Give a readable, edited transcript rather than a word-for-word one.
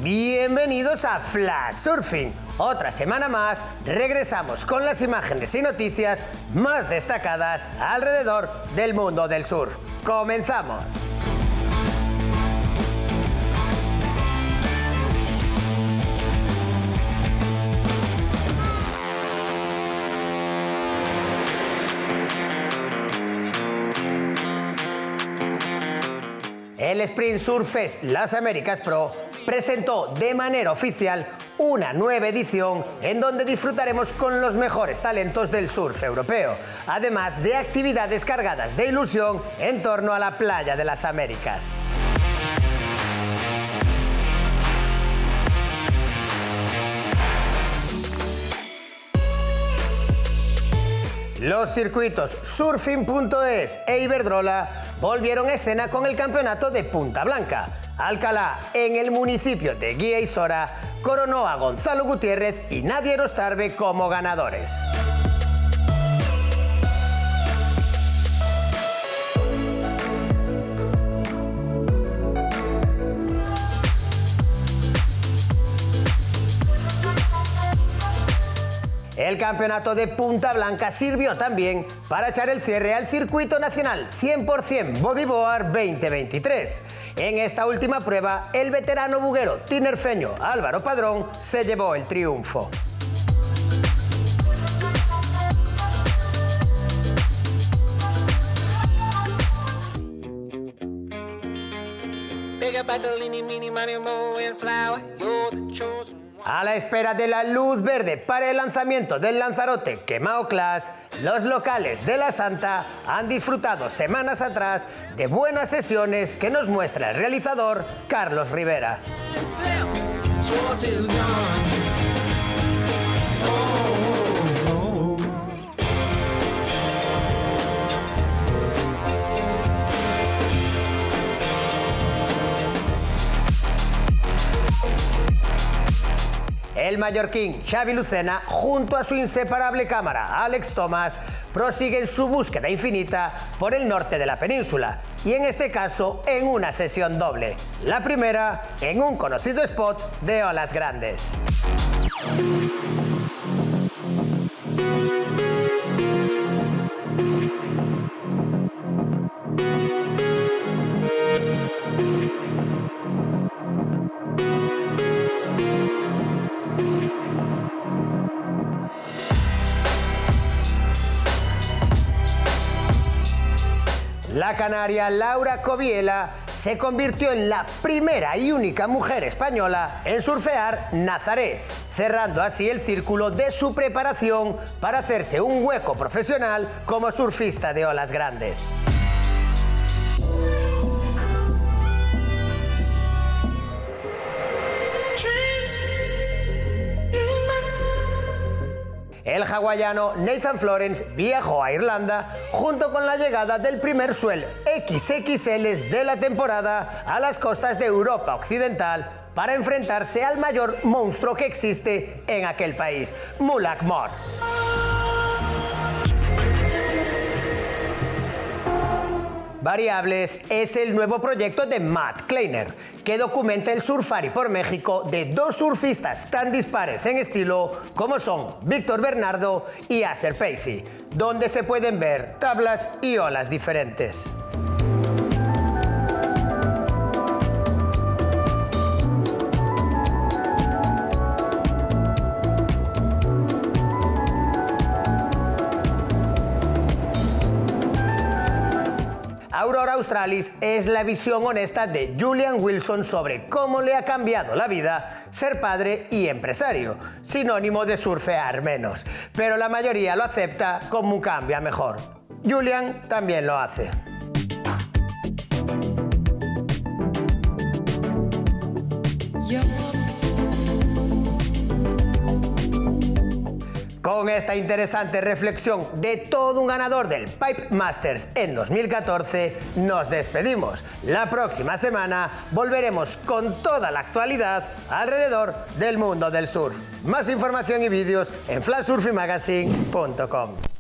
Bienvenidos a Flash Surfing. Otra semana más regresamos con las imágenes y noticias más destacadas alrededor del mundo del surf. ¡Comenzamos! El Sprint Surf Fest Las Américas Pro presentó de manera oficial una nueva edición en donde disfrutaremos con los mejores talentos del surf europeo, además de actividades cargadas de ilusión en torno a la playa de las Américas. Los circuitos Surfing.es e Iberdrola volvieron a escena con el campeonato de Punta Blanca. Alcalá, en el municipio de Guía y Sora, coronó a Gonzalo Gutiérrez y Nadia Erostarbe como ganadores. El campeonato de Punta Blanca sirvió también para echar el cierre al circuito nacional 100% Bodyboard 2023. En esta última prueba, el veterano buguero tinerfeño Álvaro Padrón se llevó el triunfo. A la espera de la luz verde para el lanzamiento del Lanzarote Quemao Class, los locales de La Santa han disfrutado semanas atrás de buenas sesiones que nos muestra el realizador Carlos Rivera. El mallorquín Xavi Lucena, junto a su inseparable cámara Alex Thomas, prosiguen su búsqueda infinita por el norte de la península, y en este caso en una sesión doble. La primera en un conocido spot de olas grandes. La canaria Laura Coviela se convirtió en la primera y única mujer española en surfear Nazaré, cerrando así el círculo de su preparación para hacerse un hueco profesional como surfista de olas grandes. El hawaiano Nathan Florence viajó a Irlanda junto con la llegada del primer Swell XXL de la temporada a las costas de Europa Occidental para enfrentarse al mayor monstruo que existe en aquel país, Mullaghmore. Variables es el nuevo proyecto de Matt Kleiner, que documenta el surfari por México de dos surfistas tan dispares en estilo como son Víctor Bernardo y Acer Pacey, donde se pueden ver tablas y olas diferentes. Aurora Australis es la visión honesta de Julian Wilson sobre cómo le ha cambiado la vida ser padre y empresario, sinónimo de surfear menos, pero la mayoría lo acepta como un cambio a mejor. Julian también lo hace. Con esta interesante reflexión de todo un ganador del Pipe Masters en 2014, nos despedimos. La próxima semana volveremos con toda la actualidad alrededor del mundo del surf. Más información y vídeos en flashsurfingmagazine.com.